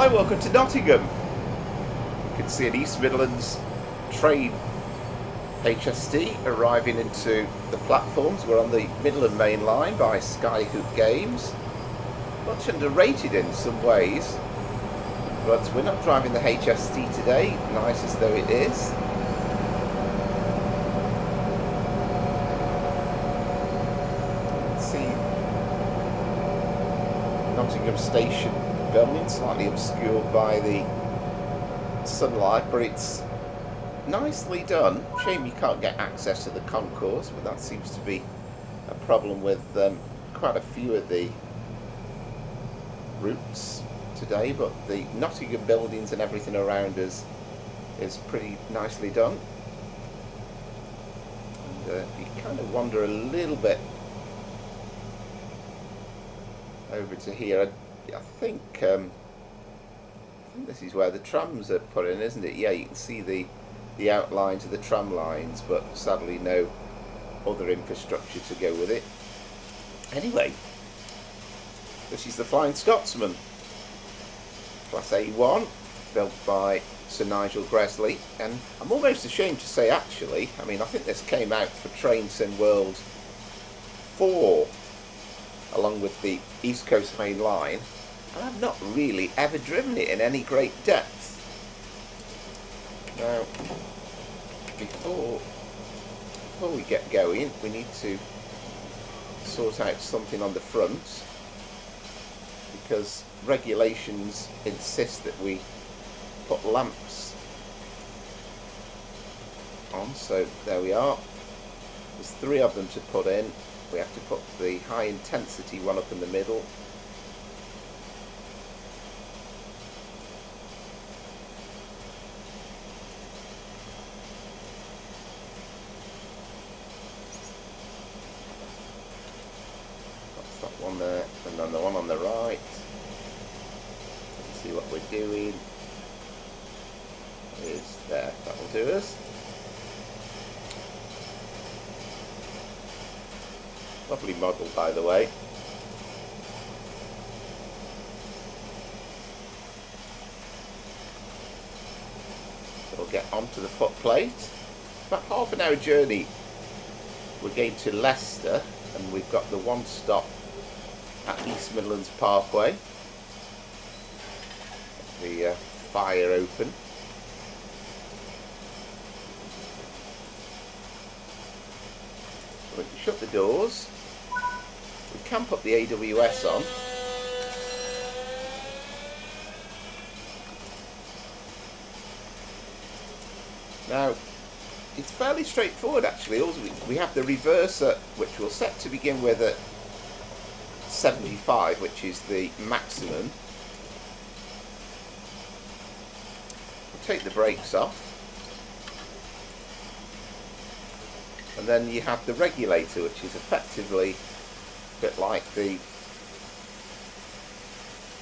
Hello, welcome to Nottingham. You can see an East Midlands train HST arriving into the platforms. We're on the Midland Main Line by Skyhook Games. Much underrated in some ways, but we're not driving the HST today, nice as though it is. See Nottingham Station building, slightly obscured by the sunlight, but it's nicely done. Shame you can't get access to the concourse, but that seems to be a problem with quite a few of the routes today. But the Nottingham buildings and everything around us is pretty nicely done. And if you kind of wander a little bit over to here, I think this is where the trams are put in, isn't it? Yeah, you can see the outlines of the tram lines, but sadly no other infrastructure to go with it. Anyway, this is the Flying Scotsman, Class A1, built by Sir Nigel Gresley, and I'm almost ashamed to say, actually, I mean, I think this came out for Train Sim World 4, along with the East Coast Main Line, and I've not really ever driven it in any great depth. Now, before we get going, we need to sort out something on the front, because regulations insist that we put lamps on. So there we are. There's 3 of them to put in. We have to put the high intensity one up in the middle. That's that one there, and then the one on the right. Let's see what we're doing. Is there, that will do us. Lovely model, by the way. So we'll get onto the footplate. About half an hour journey. We're going to Leicester, and we've got the one stop at East Midlands Parkway. The fire open. We can shut the doors. We can put the AWS on. Now, it's fairly straightforward actually. Also, we have the reverser, which we'll set to begin with at 75, which is the maximum. We'll take the brakes off. And then you have the regulator, which is effectively a bit like the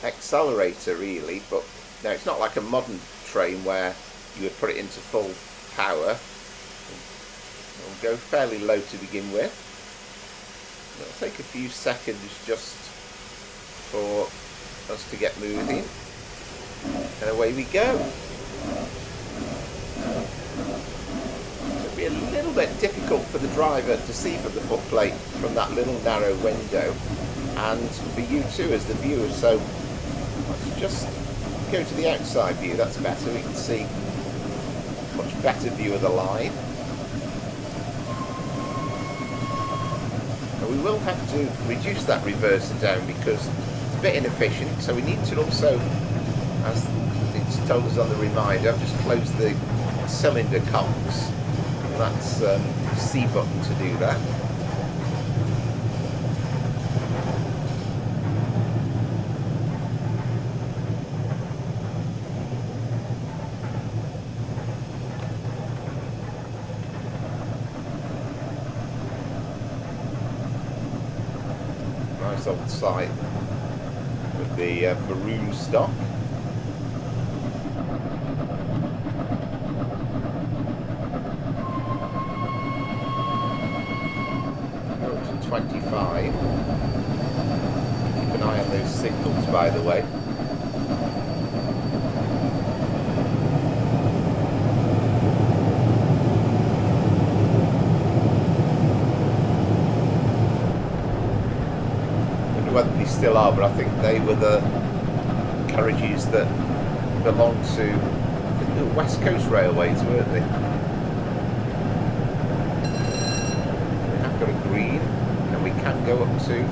accelerator really, but now it's not like a modern train where you would put it into full power. It'll go fairly low to begin with. It'll take a few seconds just for us to get moving, and away we go. Be a little bit difficult for the driver to see from the footplate from that little narrow window, and for you too as the viewer. So let's just go to the outside view. That's better. We can see a much better view of the line. And we will have to reduce that reverser down because it's a bit inefficient. So we need to also, as it's told us on the reminder, I've just closed the cylinder cocks. That's C button to do that. Nice old site with the maroon stock. 25. Keep an eye on those signals, by the way. still are, but I think they were the carriages that belonged to, I think, the West Coast Railways, weren't they? We have got a green, and we can go up to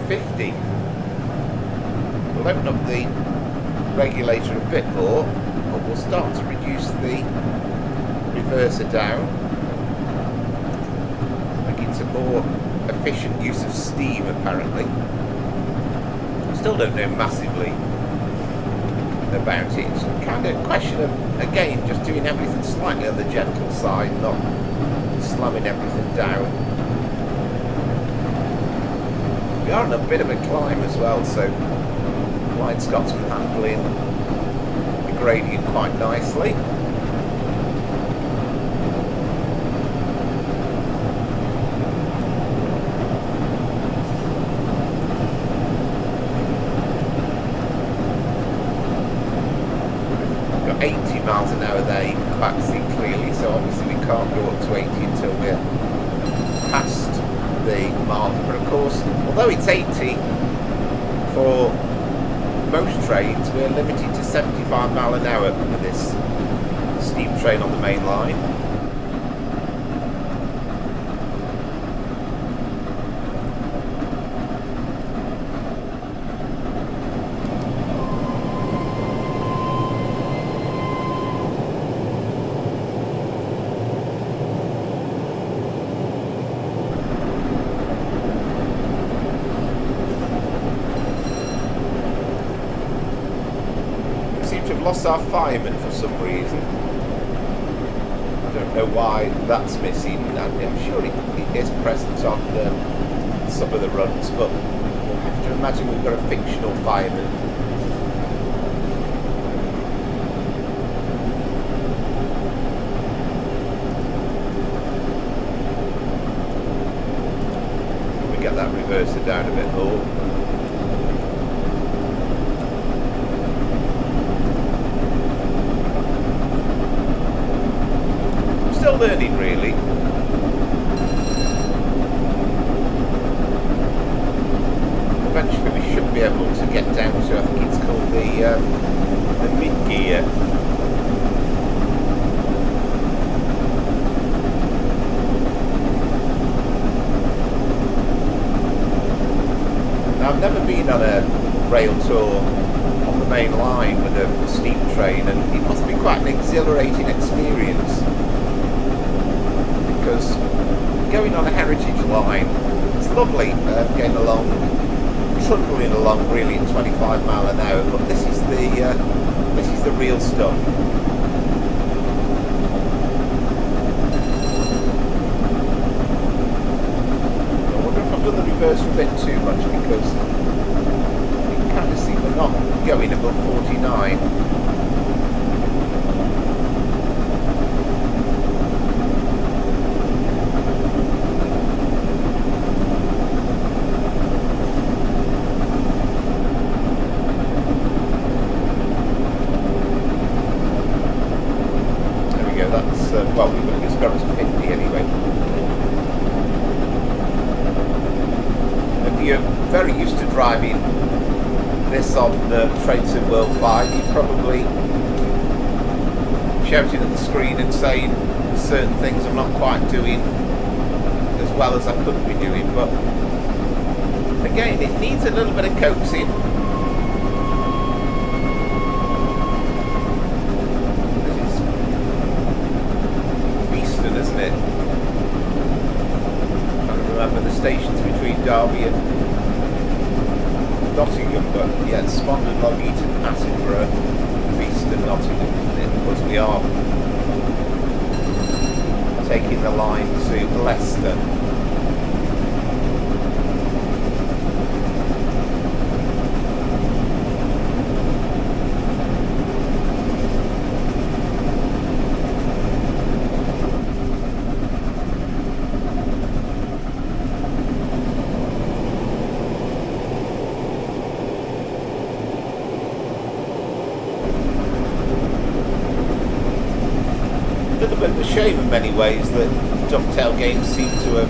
50. We'll open up the regulator a bit more, but we'll start to reduce the reverser down. Making some more efficient use of steam, apparently. Still don't know massively about it. It's kind of a question of, again, just doing everything slightly on the gentle side, not slamming everything down. We are on a bit of a climb as well, so Blind Scotsman handling the gradient quite nicely. Got 80 miles an hour there, you can quite see clearly, so obviously we can't go up to 80 until we're past the mark. But of course, although it's 80 for most trains, we're limited to 75 mile an hour for this steam train on the main line. Lost our fireman for some reason. I don't know why that's missing. I'm sure it is present on some of the runs, but we'll have to imagine we've got a fictional fireman. We get that reverser down a bit more. Still learning, really. Eventually we should be able to get down to, I think it's called the mid-gear. Now, I've never been on a rail tour on the main line with a steam train, and it must be quite an exhilarating experience. Because going on a heritage line, it's lovely getting along, trundling along really at 25 mile an hour. But this is the real stuff. I wonder if I've done the reverse a bit too much, because you can kind of see we're not going above 49. Well, it's got to 50 anyway. If you're very used to driving this on trains in World 5, you're probably shouting at the screen and saying certain things I'm not quite doing as well as I could be doing. But again, it needs a little bit of coaxing. Isn't it? I can't remember the stations between Derby and Nottingham, but yeah, Spondon, Long Eaton, Attenborough, Beeston, Nottingham, isn't it? Because we are taking the line to Leicester. A little bit of a shame in many ways that dovetail games seem to have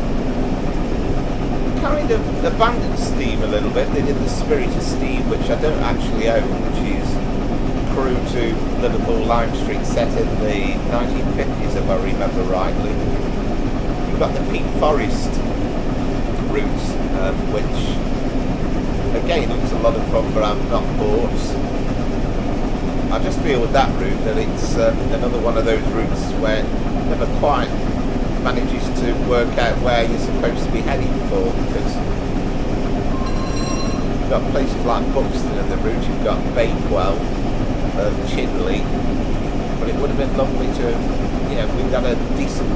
kind kind of abandoned Steam a little bit. They did the Spirit of Steam, which I don't actually own, which is crew to Liverpool Lime Street, set in the 1950s, if I remember rightly. You've got the Peak Forest route, which again looks a lot of fun, but I've not bought. I just feel with that route that it's another one of those routes where it never quite manages to work out where you're supposed to be heading for, because you've got places like Buxton in the route, you've got Bakewell, Chidley, but it would have been lovely to, if we'd got a decent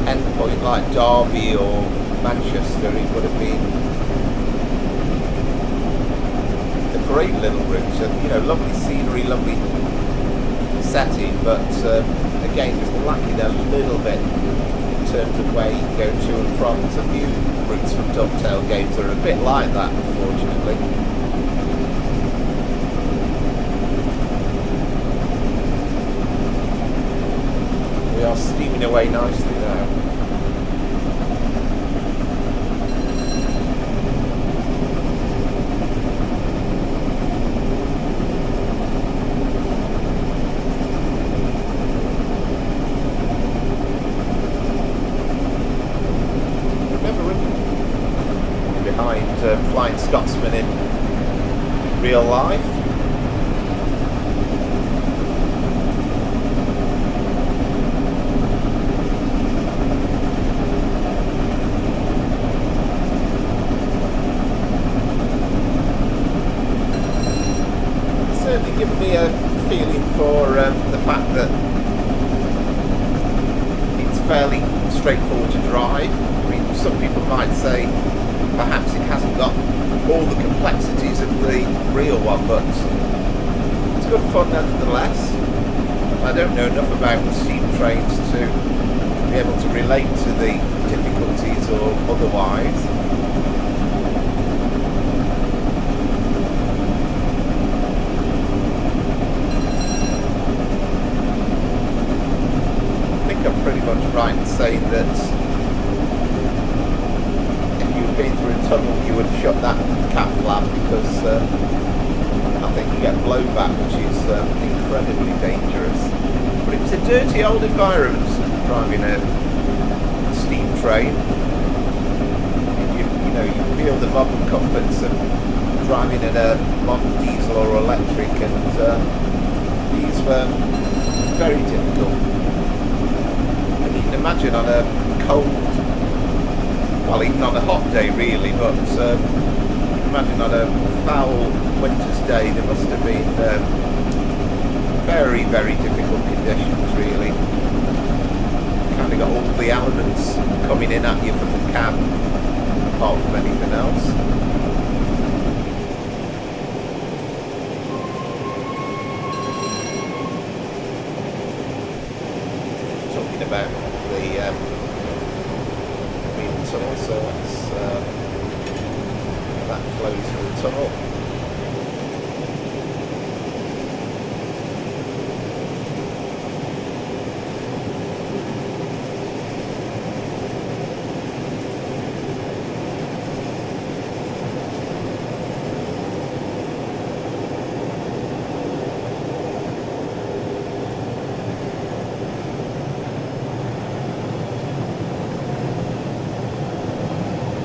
endpoint like Derby or Manchester, it would have been a great little route, and lovely scenery, lovely setting, but again just lacking a little bit in terms of where you can go to and from. There's a few routes from Dovetail games that are a bit like that, unfortunately. We are steaming away nicely now. Flying Scotsman in real life. Certainly given me a feeling for the fact that it's fairly straightforward to drive. I mean, some people might say perhaps it hasn't got all the complexities of the real one, but it's good fun nevertheless. I don't know enough about the steam trains to be able to relate to the difficulties or otherwise. I think I'm pretty much right in saying that been through a tunnel you would shut that cap flap, because I think you get blowback, which is incredibly dangerous. But it was a dirty old environment driving a steam train. You feel the modern comforts of driving in a modern diesel or electric, and these were very difficult. And you can imagine on a cold, well, even on a hot day really, but imagine on a foul winter's day there must have been very, very difficult conditions really. Kind of got all the elements coming in at you from the cab, apart from anything else. Talking about the tunnel, so that's that flows through the tunnel.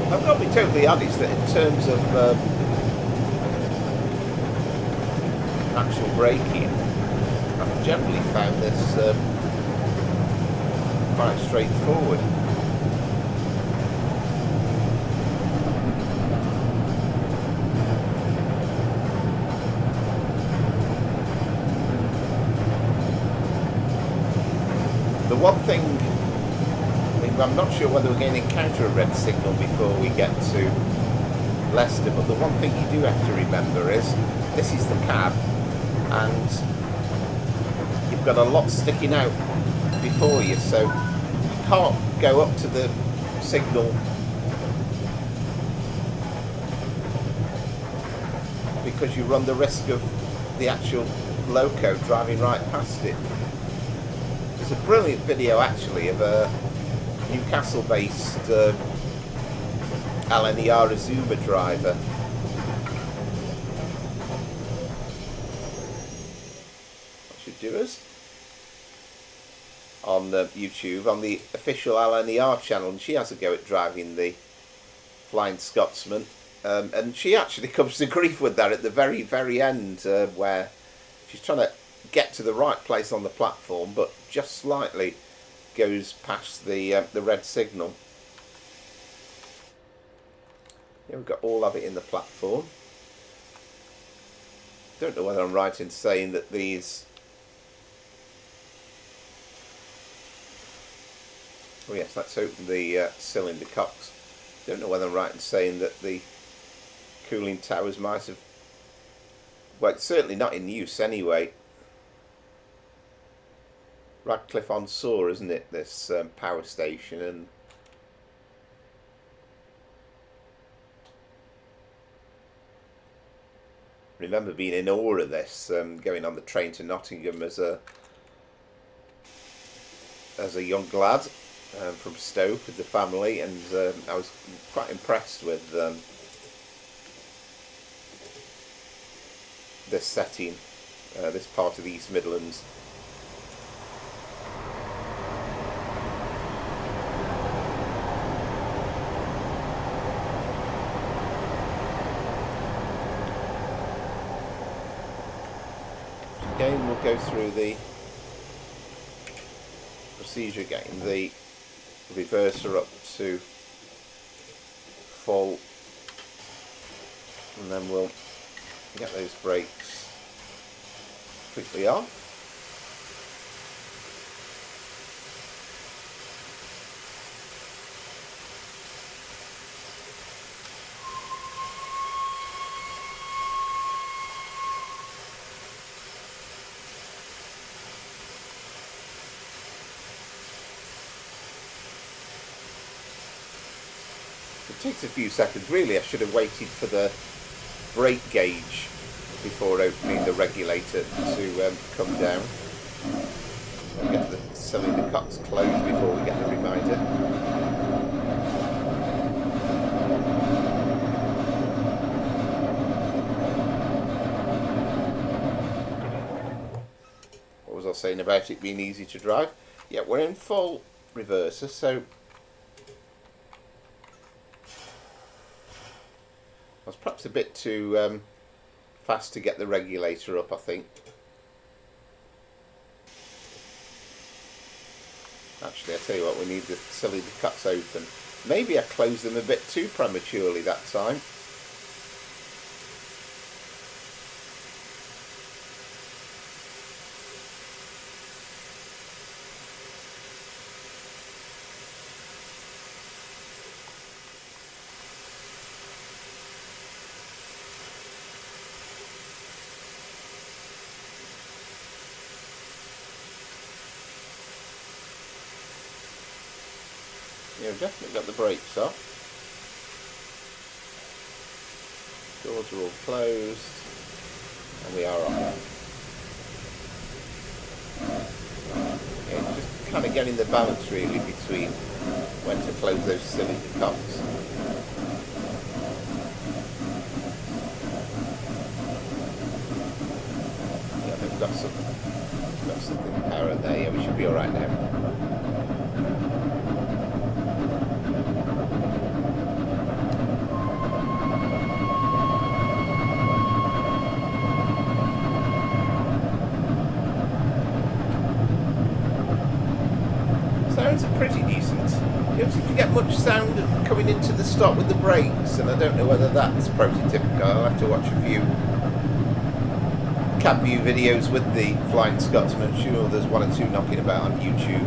I've got to be totally honest that in terms of actual braking, I've generally found this quite straightforward. The one thing, I'm not sure whether we're going to encounter a red signal before we get to Leicester, but the one thing you do have to remember is this is the cab, and you've got a lot sticking out before you, so you can't go up to the signal because you run the risk of the actual loco driving right past it. There's a brilliant video actually of a Newcastle-based Alaniara Zuma driver. That should do us. On YouTube, on the official Alaniara channel, and she has a go at driving the Flying Scotsman. And she actually comes to grief with that at the very, very end, where she's trying to get to the right place on the platform, but just slightly goes past the red signal. Yeah, we've got all of it in the platform. Don't know whether I'm right in saying that these... Oh yes, let's open the cylinder cocks. Don't know whether I'm right in saying that the cooling towers might have... Well, it's certainly not in use anyway. Radcliffe on Soar, isn't it, this power station, and remember being in awe of this, going on the train to Nottingham as a young lad from Stoke with the family, and I was quite impressed with this setting, this part of the East Midlands. Again, we'll go through the procedure, getting the reverser up to full, and then we'll get those brakes quickly off. It takes a few seconds. Really, I should have waited for the brake gauge before opening the regulator to come down. And get the cylinder cocks closed before we get the reminder. What was I saying about it being easy to drive? Yeah, we're in full reverser, so I was perhaps a bit too fast to get the regulator up, I think. Actually, I tell you what, we need the cylinder cuts open. Maybe I closed them a bit too prematurely that time. Yeah, we've definitely got the brakes off. Doors are all closed, and we are on. Yeah, just kind of getting the balance really between when to close those cylinder cocks. Yeah, we've got something apparent there. Yeah, we should be all right now. Sounds pretty decent. You don't seem to get much sound coming into the stop with the brakes, and I don't know whether that's prototypical. I'll have to watch a few cab view videos with the Flying Scotsman. I'm sure there's one or two knocking about on YouTube.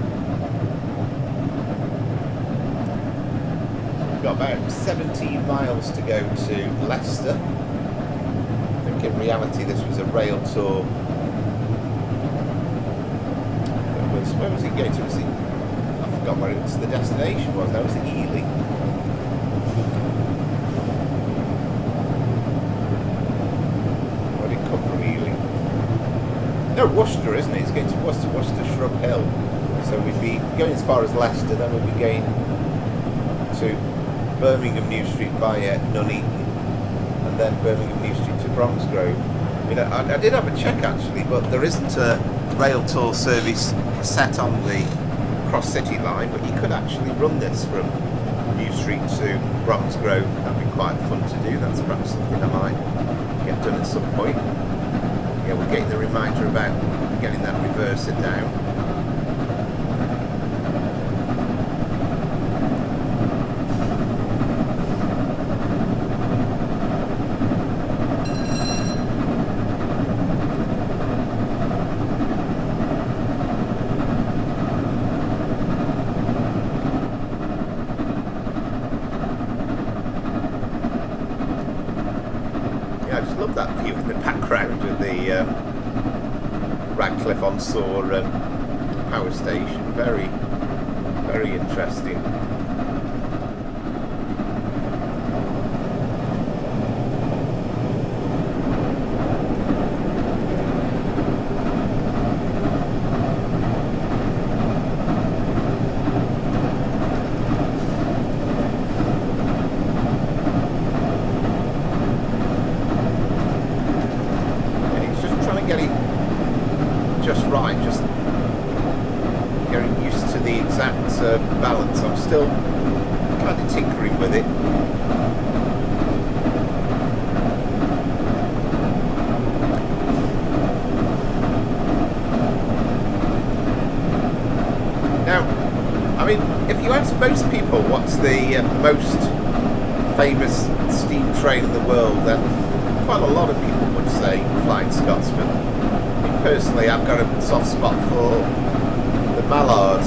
We've got about 17 miles to go to Leicester. I think in reality this was a rail tour. Where was it going to? I forgot where it was, the destination was. That was Ely. Where did it come from, Ely? No, Worcester, isn't it? It's going to Worcester Shrub Hill. So we'd be going as far as Leicester, then we'd be going to Birmingham New Street via Nuneaton, and then Birmingham New Street to Bromsgrove. You know, I did have a check actually, but there isn't a rail tour service set on the Cross City line, but you could actually run this from New Street to Bromsgrove. That'd be quite fun to do. That's perhaps something I might get done at some point. Yeah, we're getting the reminder about getting that reverser down. I just love that view in the background of the Radcliffe-on-Soar power station. Very, very interesting. Get it just right, just getting used to the exact balance. I'm still kind of tinkering with it. Now, I mean, if you ask most people what's the most famous steam train in the world, then quite a lot of people would say Flying Scotsman. I mean, personally, I've got a soft spot for the Mallard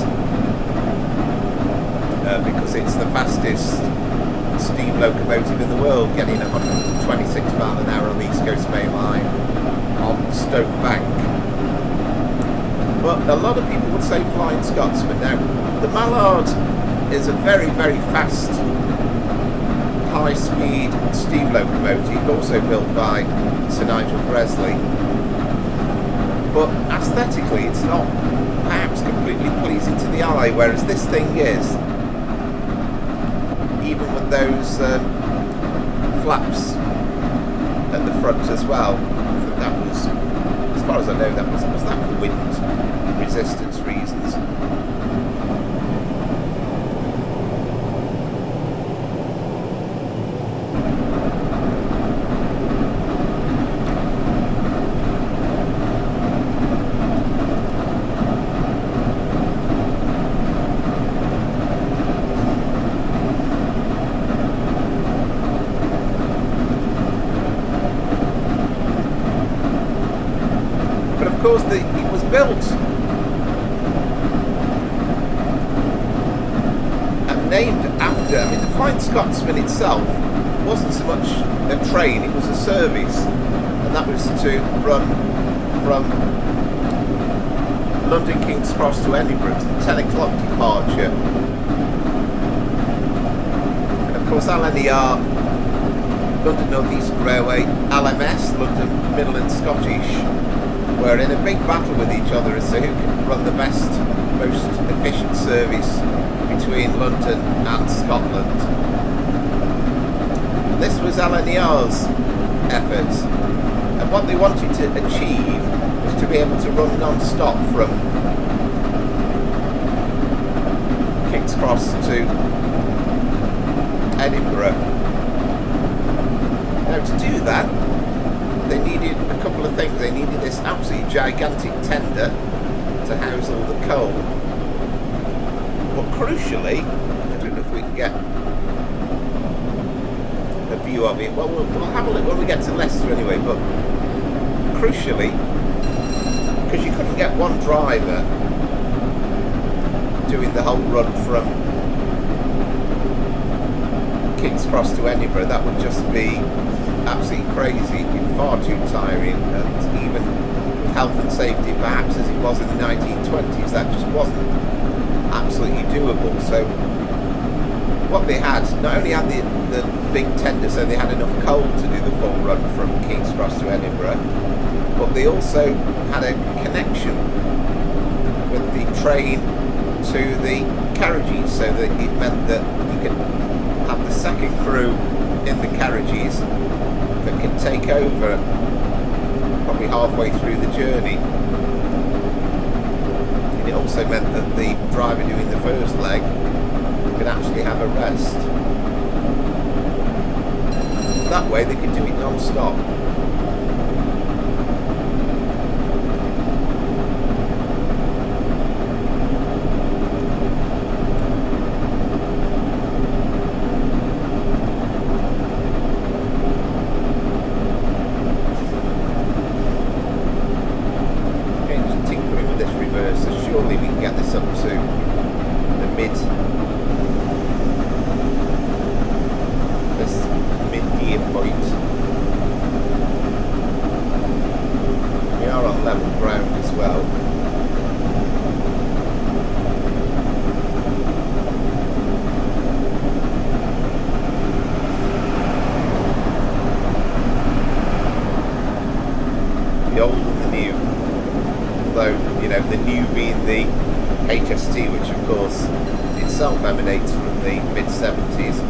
because it's the fastest steam locomotive in the world, getting 126 miles an hour on the East Coast Main Line on Stoke Bank. But a lot of people would say Flying Scotsman. Now, the Mallard is a very, very fast high-speed steam locomotive, also built by Sir Nigel Bresley, but aesthetically it's not perhaps completely pleasing to the eye, whereas this thing is, even with those flaps at the front as well. I think that was, as far as I know, that was that for wind resistance reasons. Of course, it was built and named after, I mean, the Flying Scotsman itself wasn't so much a train, it was a service, and that was to run from London King's Cross to Edinburgh, to the 10 o'clock departure. And of course, LNER, London North Eastern Railway, LMS, London Midland Scottish, were in a big battle with each other as to who can run the best, most efficient service between London and Scotland. And this was LNER's efforts, and what they wanted to achieve was to be able to run non-stop from King's Cross to Edinburgh. Now, to do that, they needed a couple of things. They needed this absolutely gigantic tender to house all the coal. But crucially, I don't know if we can get a view of it. Well, we'll have a look when we get to Leicester anyway, but crucially, because you couldn't get one driver doing the whole run from King's Cross to Edinburgh, that would just be absolutely crazy, far too tiring, and even with health and safety perhaps as it was in the 1920s, that just wasn't absolutely doable. So what they had, not only had the big tender, so they had enough coal to do the full run from King's Cross to Edinburgh, but they also had a connection with the train to the carriages, so that it meant that you could have the a second crew in the carriages that can take over probably halfway through the journey. And it also meant that the driver doing the first leg could actually have a rest. That way they could do it non-stop. Which of course itself emanates from the mid-70s.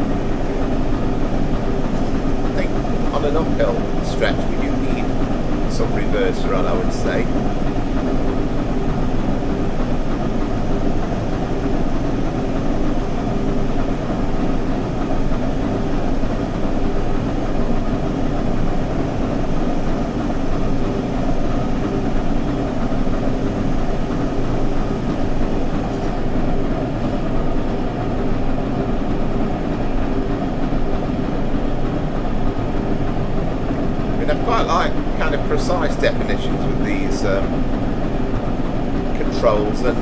I think on an uphill stretch we do need some reverser on, I would say. Precise definitions with these controls, and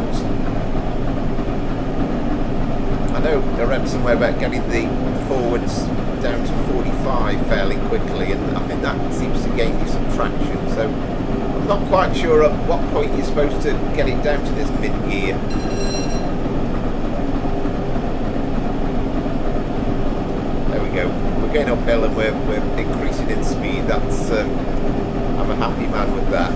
I know I read somewhere about getting the forwards down to 45 fairly quickly, and I think that seems to gain you some traction, so I'm not quite sure at what point you're supposed to get it down to this mid-gear. There we go, we're going uphill and we're increasing in speed. That's I'm a happy man with that.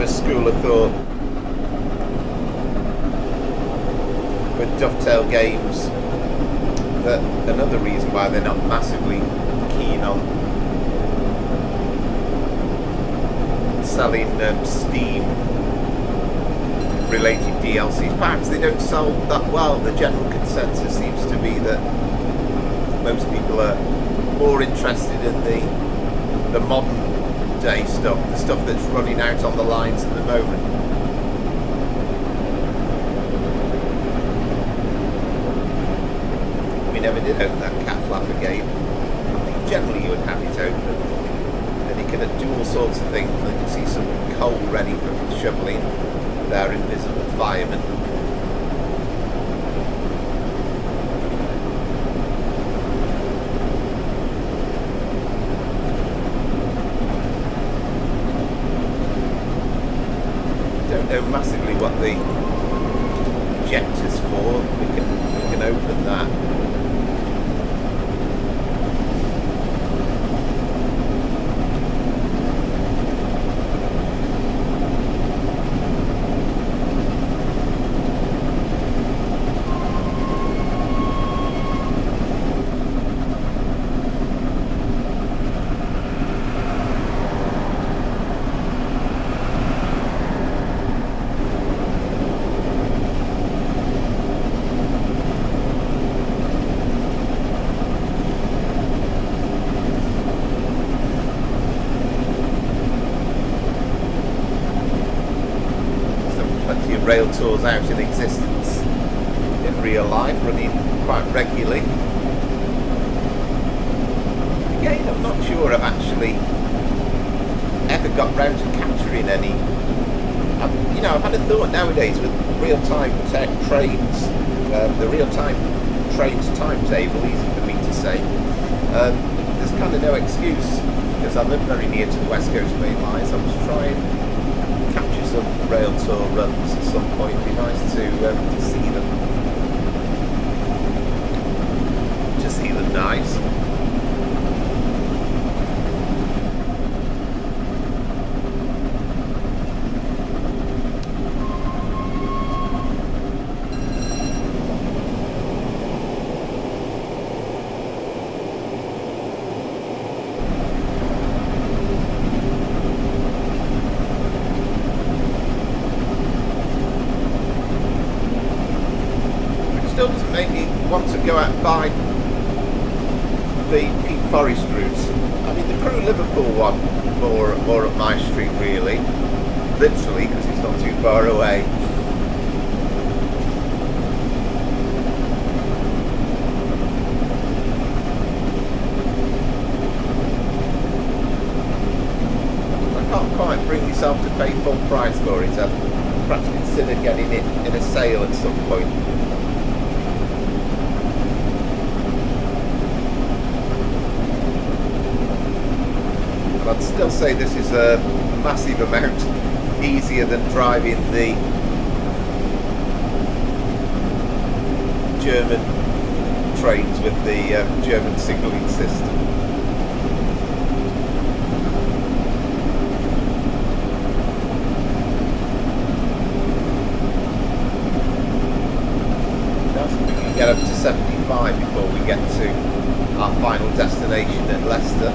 School of thought with dovetail games that another reason why they're not massively keen on selling Steam related DLCs. Perhaps they don't sell that well. The general consensus seems to be that most people are more interested in the modern day stuff, the stuff that's running out on the lines at the moment. We never did open that cat flapper game. I think generally you would have it open and you can do all sorts of things. You can see some coal ready for shoveling with our invisible firemen. Know massively what the ejector's for. We can open that. Rail tours out in existence in real life, running quite regularly. Again, I'm not sure I've actually ever got round to capturing any. I've had a thought nowadays with real-time trains, the real-time trains timetable, easy for me to say. There's kind of no excuse, because I live very near to the West Coast Main Line, so I was trying to capture some rail tour runs at some point. It'd be nice to see them. To see them nice. Still doesn't make me want to go out and buy the Peak Forest route. I mean, the Crewe Liverpool one more up my street, really, literally, because it's not too far away. I can't quite bring myself to pay full price for it. I'd perhaps consider getting it in a sale at some point. I'd still say this is a massive amount easier than driving the German trains with the German signalling system. Now we can get up to 75 before we get to our final destination at Leicester.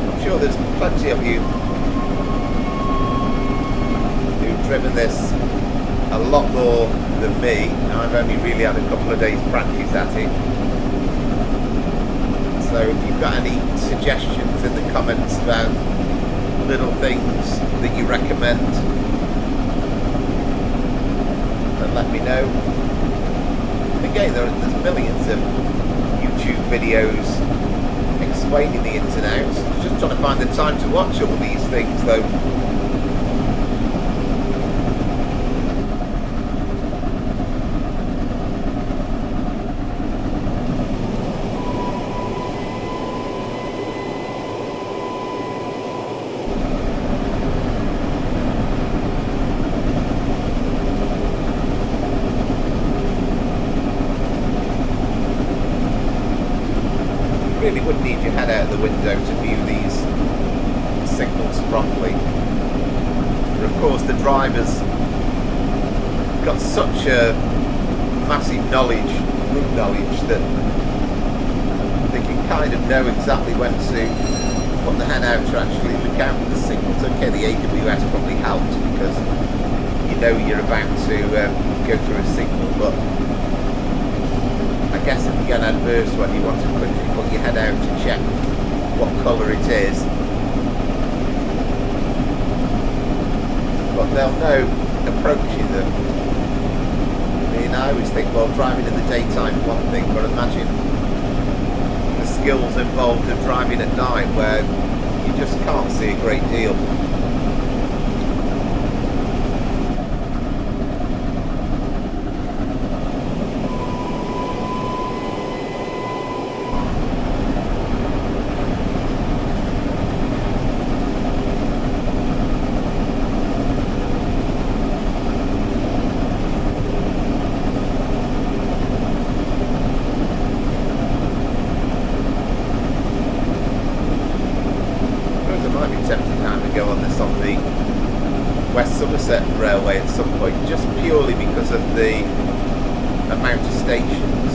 I'm sure there's plenty of you who've driven this a lot more than me. Now, I've only really had a couple of days practice at it. So if you've got any suggestions in the comments about little things that you recommend, then let me know. Again, there's millions of YouTube videos explaining the ins and outs. Just trying to find the time to watch all these things, though. Really would need your head out the window to view these signals properly. But of course the drivers got such a massive knowledge, route knowledge, that they can kind of know exactly when to put the head out to actually look out for the signals. Okay, the AWS probably helps because you know you're about to go through a signal, but I guess if you get an adverse one, you want to quickly put your head out to check what colour it is. But they'll know approaching them. I mean, I always think, well, driving in the daytime is one thing, but imagine the skills involved of driving at night where you just can't see a great deal. Go on this on the West Somerset Railway at some point, just purely because of the amount of stations.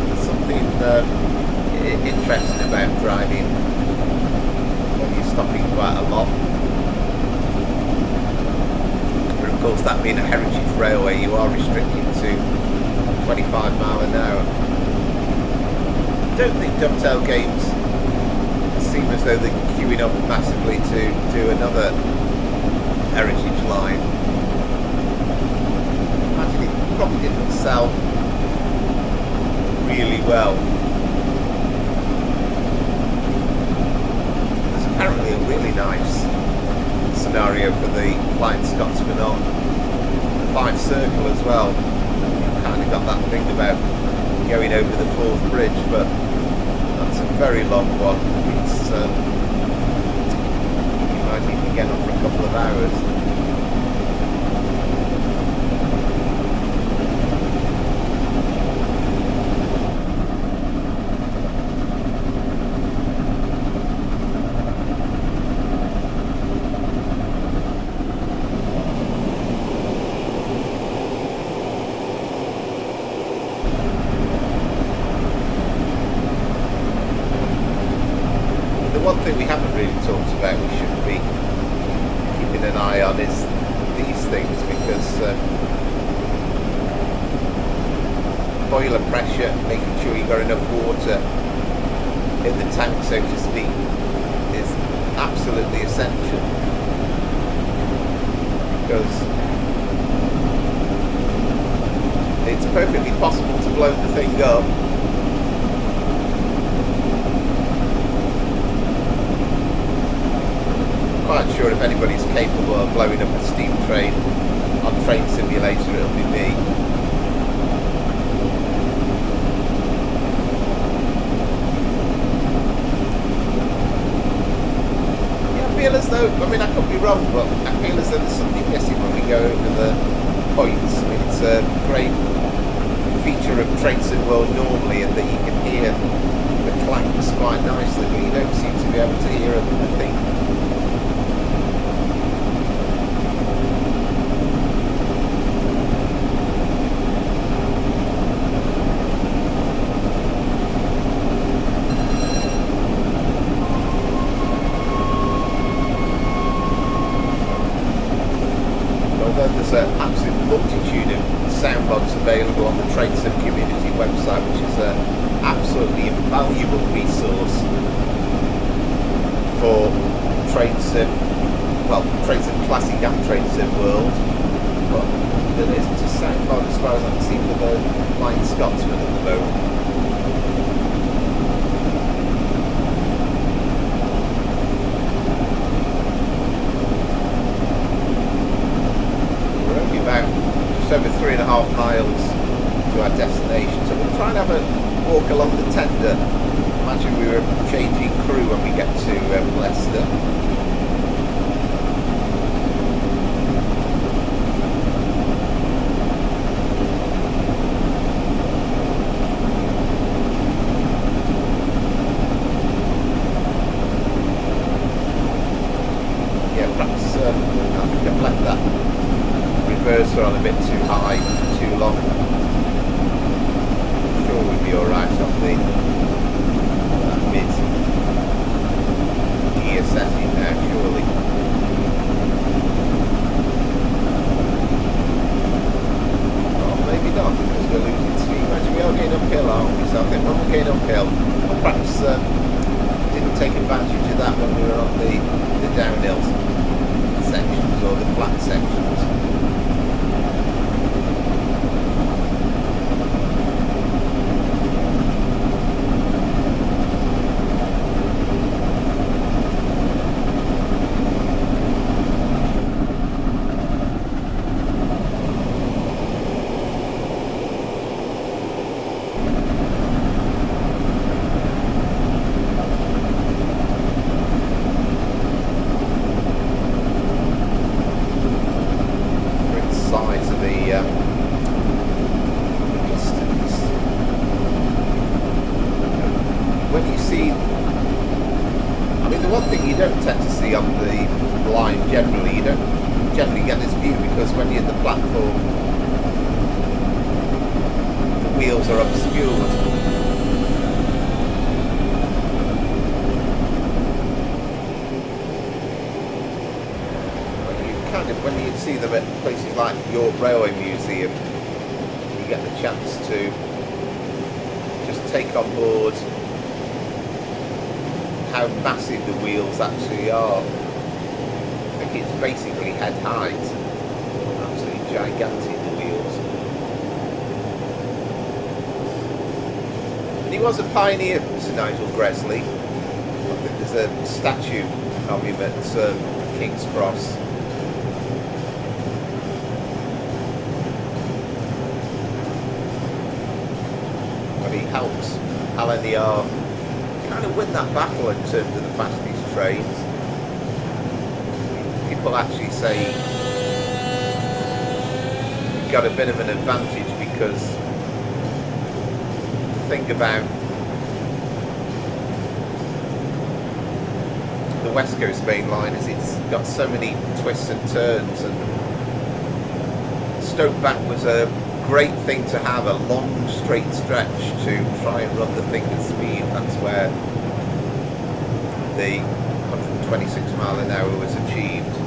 There's something interesting about driving when you're stopping quite a lot. But of course, that being a heritage railway, you are restricted to 25 miles an hour. I don't think dovetail games seem as though they're queuing up massively to do another heritage line. Actually, it probably didn't sell really well. There's apparently a really nice scenario for the Flying Scotsman on the 5 circle as well. Kind of got that thing about going over the Forth Bridge, but that's a very long one. It's you might even get on for a couple of hours. One thing we haven't really talked about, we should be keeping an eye on, is these things, because boiler pressure, making sure you've got enough water in the tank, so to speak, is absolutely essential, because it's perfectly possible to blow the thing up. I'm not sure if anybody's capable of blowing up a steam train on Train Simulator. It'll be me. Yeah, I feel as though, I mean, I could be wrong, but I feel as though there's something missing when we go over the points. I mean, it's a great feature of Train Sim World normally, and that you can hear the clanks quite nicely, but you don't seem to be able to hear a thing. There's an absolute multitude of soundbots available on the Train Sim community website, which is an absolutely invaluable resource for Train Sim, well, Train Sim Classic and Train Sim World. But there isn't a soundbot, as far as I can see, for the Flying Scotsman at the moment. Over 3.5 miles to our destination, so we'll try and have a walk along the tender. Imagine we were changing crew when we get to Leicester. Yeah, perhaps I think I've left that reverser on a bit too high, too long. I'm sure we'll be alright on the mid gear setting now, surely. Oh, maybe not, because we're losing speed. Imagine we are getting uphill, aren't we? So I think when we're getting uphill, I perhaps didn't take advantage of that when we were on the downhill sections or the flat sections. When you see, I mean, the one thing you don't tend to see on the line generally, you don't generally get this view, because when you're at the platform, the wheels are obscured. When you see them at places like York Railway Museum, you get the chance to just take on board how massive the wheels actually are. I think it's basically head height. Absolutely gigantic, the wheels. And he was a pioneer, Sir Nigel Gresley. I think there's a statue of him at King's Cross. maybe helps LNER kind of win that battle in terms of the fastest trains. People actually say we've got a bit of an advantage because the thing about the West Coast Main Line is it's got so many twists and turns, and Stoke back was a great thing to have, a long straight stretch to try and run the thing at speed. That's where the 126 mile an hour was achieved.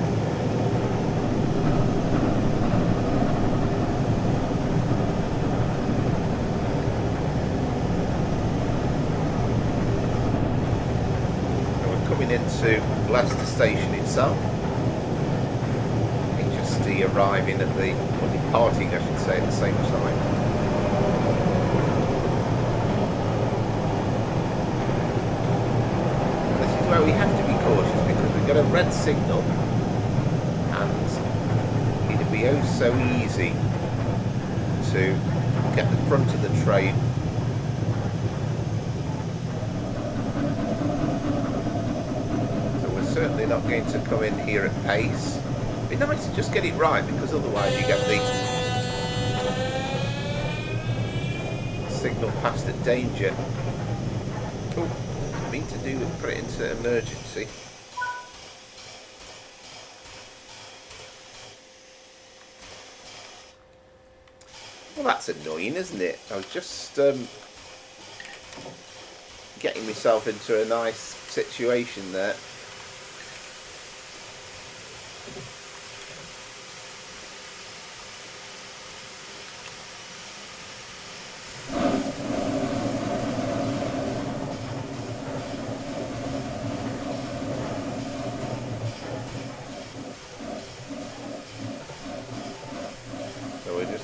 And we're coming into Leicester station itself. HSD arriving at the, or departing I should say, at the same time. Where we have to be cautious because we've got a red signal and it'd be oh so easy to get the front of the train. So we're certainly not going to come in here at pace. It'd be nice to just get it right because otherwise you get the signal passed at danger. Ooh. To do with put it into emergency. Well, that's annoying, isn't it? I was just getting myself into a nice situation there.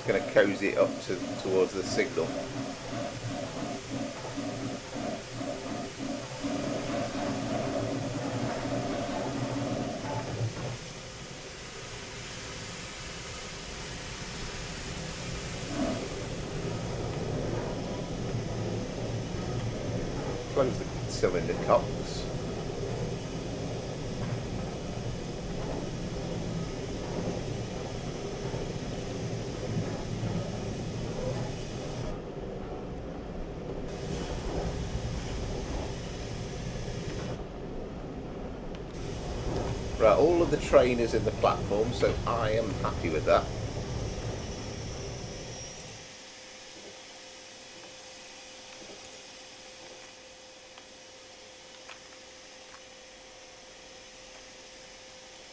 Going to cozy it up towards the signal. Close the cylinder cocks. Right, all of the train is in the platform, so I am happy with that.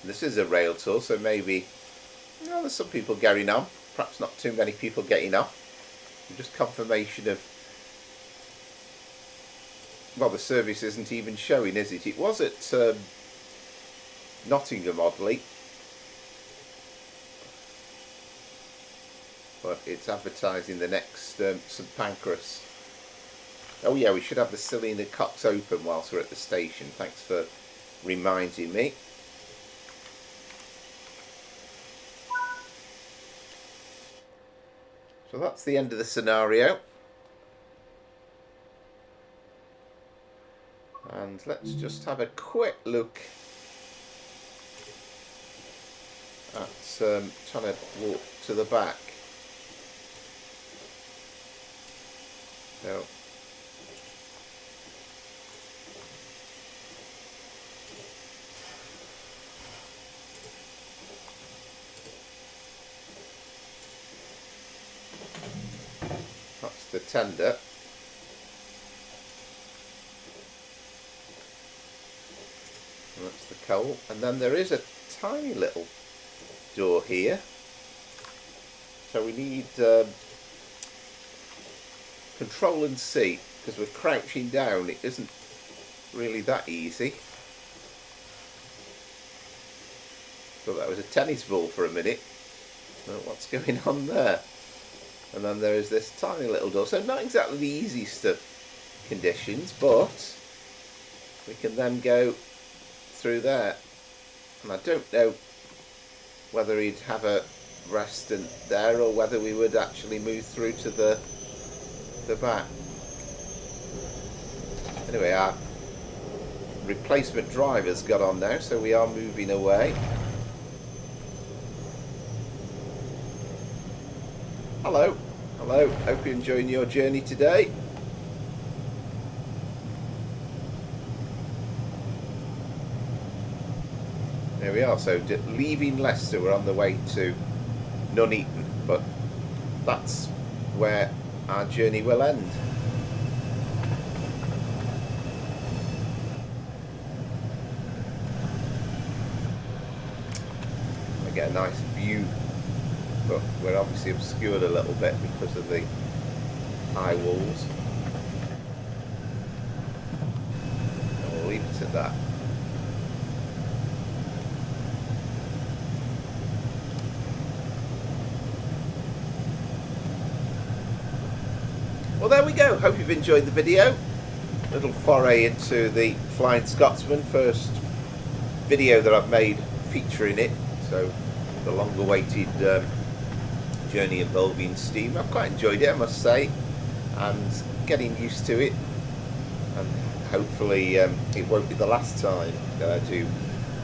This is a rail tour, so maybe there's some people getting on, perhaps not too many people getting on. Just confirmation of, well, the service isn't even showing, is it? It was at Nottingham, oddly, but it's advertising the next St Pancras. Oh yeah, we should have the cylinder cocks open whilst we're at the station. Thanks for reminding me. So that's the end of the scenario. And let's just have a quick look at trying to walk to the back. No. That's the tender. And that's the coal. And then there is a tiny little door here, so we need control and C, because we're crouching down. It isn't really that easy. Thought that was a tennis ball for a minute. What's going on there? And then there is this tiny little door, so not exactly the easiest of conditions, but we can then go through there. And I don't know whether he'd have a rest in there or whether we would actually move through to the back. Anyway, our replacement driver's got on now, so we are moving away. Hello, hello, hope you're enjoying your journey today. There we are, so leaving Leicester, we're on the way to Nottingham, but that's where our journey will end. I get a nice view, but we're obviously obscured a little bit because of the high walls. And we'll leave it at that. Well, there we go. Hope you've enjoyed the video. Little foray into the Flying Scotsman, first video that I've made featuring it. So the long-awaited journey involving steam. I've quite enjoyed it, I must say, and getting used to it. And hopefully it won't be the last time that I do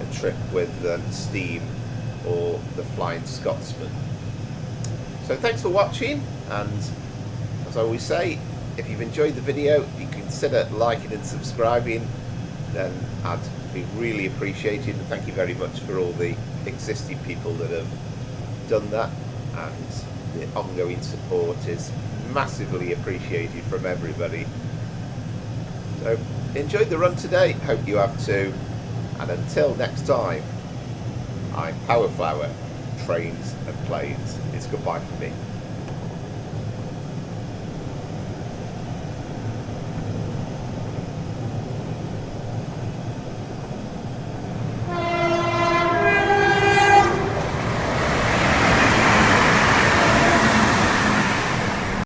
a trip with steam or the Flying Scotsman. So thanks for watching, and as I always say, if you've enjoyed the video, if you consider liking and subscribing, then I'd be really appreciated, and thank you very much for all the existing people that have done that, and the ongoing support is massively appreciated from everybody. So enjoy the run today, hope you have too, and until next time, I'm Powerflower, Trains and Planes. It's goodbye from me.